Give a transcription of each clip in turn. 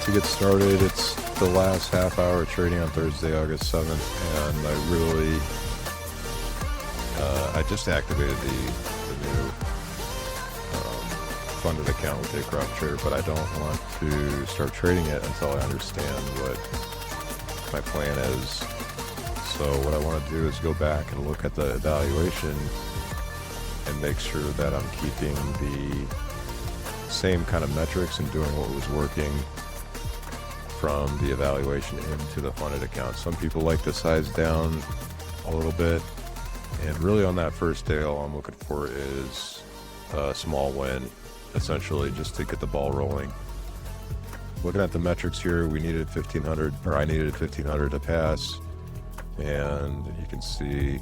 to get started. It's the last half hour of trading on Thursday, August 7th, and I just activated the new funded account with daytrader, but I don't want to start trading it until I understand what my plan is. So what I want to do is go back and look at the evaluation and make sure that I'm keeping the same kind of metrics and doing what was working from the evaluation into the funded account. Some people like to size down a little bit, and really on that first day all I'm looking for is a small win, essentially just to get the ball rolling. Looking at the metrics here, we needed 1500, or I needed 1500 to pass, and you can see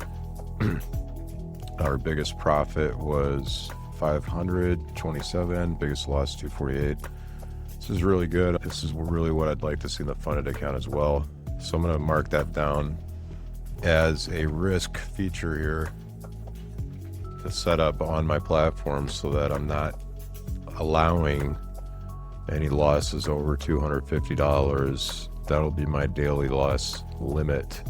our biggest profit was 527, biggest loss 248. This is really good. This is really what I'd like to see in the funded account as well. So I'm going to mark that down as a risk feature here to set up on my platform so that I'm not allowing any losses over $250. That'll be my daily loss limit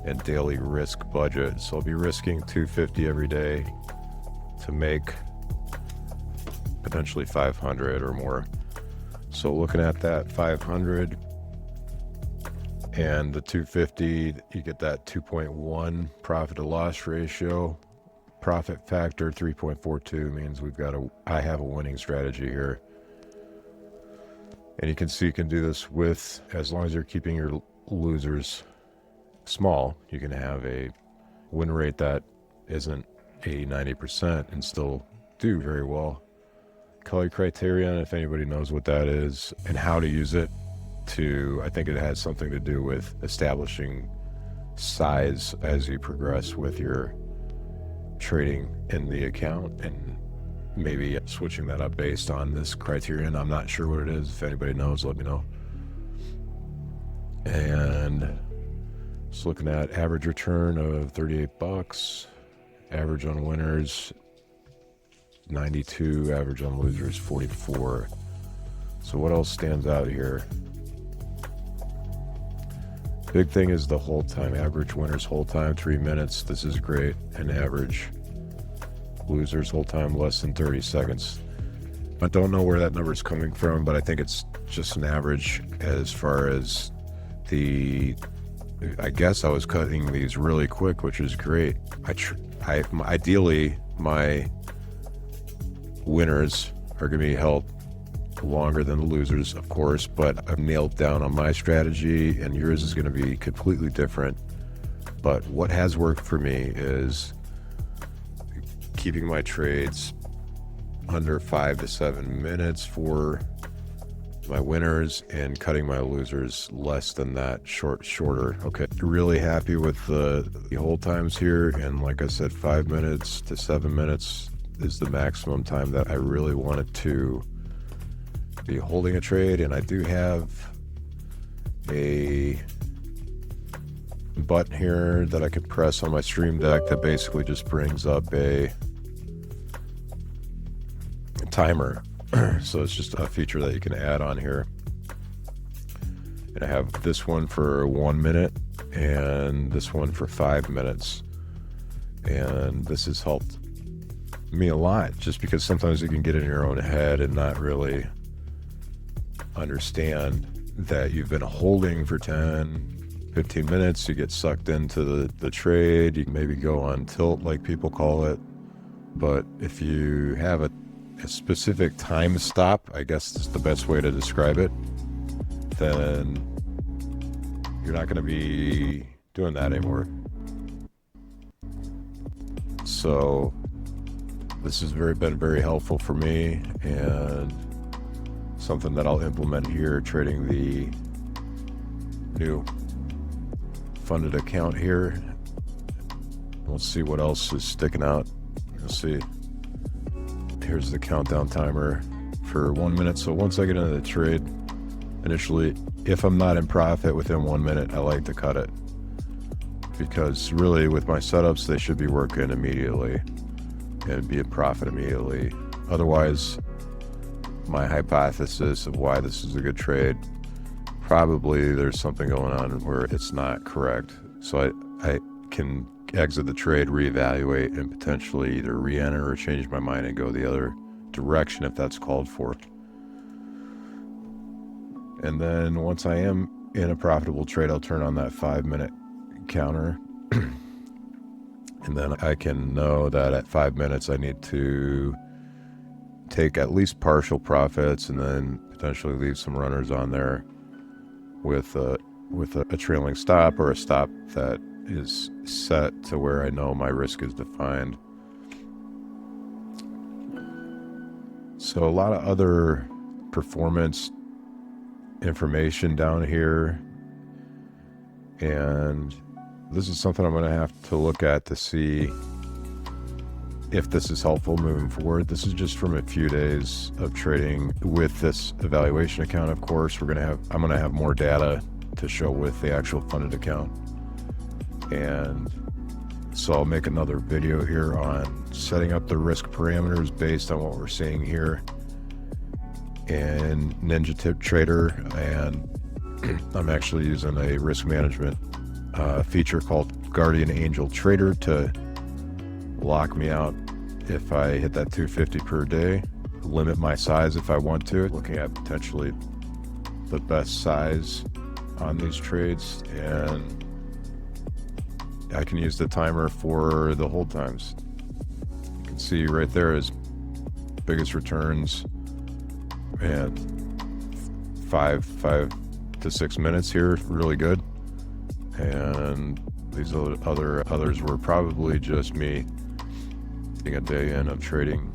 and daily risk budget. So I'll be risking $250 every day to make potentially 500 or more. So looking at that 500 and the 250, you get that 2.1 profit to loss ratio. Profit factor 3.42 means I have a winning strategy here. And you can see you can do this with, as long as you're keeping your losers small, you can have a win rate that isn't 80-90% and still do very well. Color criterion, if anybody knows what that is and how to use it, I think it has something to do with establishing size as you progress with your trading in the account, and maybe switching that up based on this criterion. I'm not sure what it is. If anybody knows, let me know. And just looking at average return of $38, average on winners 92, average on losers 44. So what else stands out here? Big thing is the hold time. Average winners hold time 3 minutes. This is great. And average losers hold time less than 30 seconds. I don't know where that number is coming from, but I think it's just an average as far as I guess I was cutting these really quick, which is great. Ideally, my winners are going to be held longer than the losers, of course, but I've nailed down on my strategy, and yours is going to be completely different. But what has worked for me is keeping my trades under 5 to 7 minutes for my winners and cutting my losers less than that, shorter. Okay, really happy with the hold times here, and like I said, 5 minutes to 7 minutes is the maximum time that I really wanted to be holding a trade. And I do have a button here that I can press on my stream deck that basically just brings up a timer. So it's just a feature that you can add on here. And I have this one for 1 minute and this one for 5 minutes. And this has helped me a lot, just because sometimes you can get in your own head and not really understand that you've been holding for 10-15 minutes. You get sucked into the trade. You can maybe go on tilt, like people call it. But if you have a specific time stop, I guess is the best way to describe it, then you're not going to be doing that anymore. So this has been very helpful for me, and something that I'll implement here trading the new funded account here. We'll see what else is sticking out. You'll see. Here's the countdown timer for 1 minute. So once I get into the trade, initially, if I'm not in profit within 1 minute, I like to cut it, because really with my setups, they should be working immediately and be in profit immediately. Otherwise, my hypothesis of why this is a good trade probably there's something going on where it's not correct. So I can exit the trade, reevaluate, and potentially either re-enter or change my mind and go the other direction if that's called for. And then once I am in a profitable trade, I'll turn on that 5-minute counter. And then I can know that at 5 minutes I need to take at least partial profits and then potentially leave some runners on there with a trailing stop, or a stop that is set to where I know my risk is defined. So a lot of other performance information down here, and this is something I'm going to have to look at to see if this is helpful moving forward. This is just from a few days of trading with this evaluation account. Of course, I'm going to have more data to show with the actual funded account, and so I'll make another video here on setting up the risk parameters based on what we're seeing here in Ninja Trader. And I'm actually using a risk management feature called Guardian Angel Trader to lock me out if I hit that 250 per day, limit my size if I want to, looking at potentially the best size on these trades, and I can use the timer for the hold times. You can see right there is biggest returns and 5 to 6 minutes here, really good. And these others were probably just me getting a day in of trading